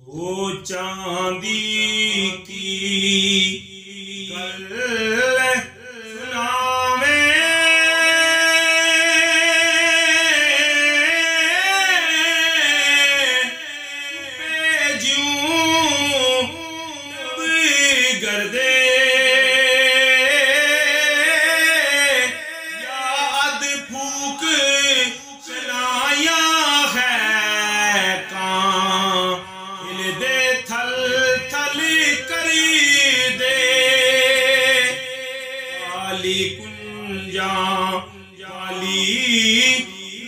ओ चांदी की गल सुनावे बेजूं गर्दे याद फूक चलाया है कां दे थल थल करी दे काली कुंजा काली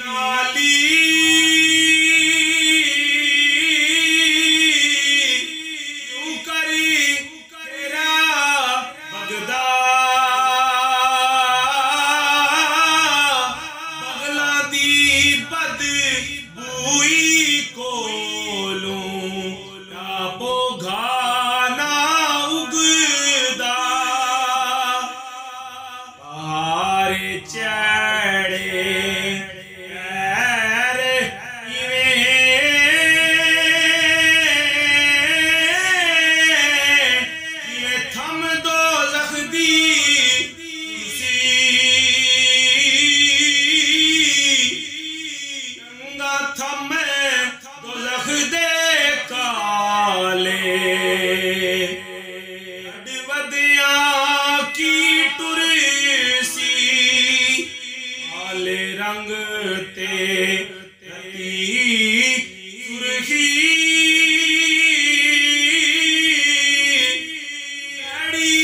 नाली यूं करी तेरा बगदा बगला दी बद बुई कोलू घाना उगदा पारे चढ़े पैर इवें थम दो जख्दी चंगा थम दो जख्दे काले वदिया की टुरसी काले रंग ते सुर्खी बड़ी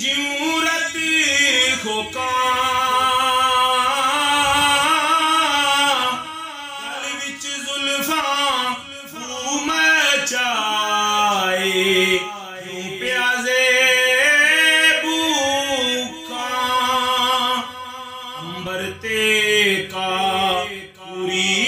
जूरत खोका गल विच जुल्फा चाए प्याजे भूखा अंबर ते का पूरी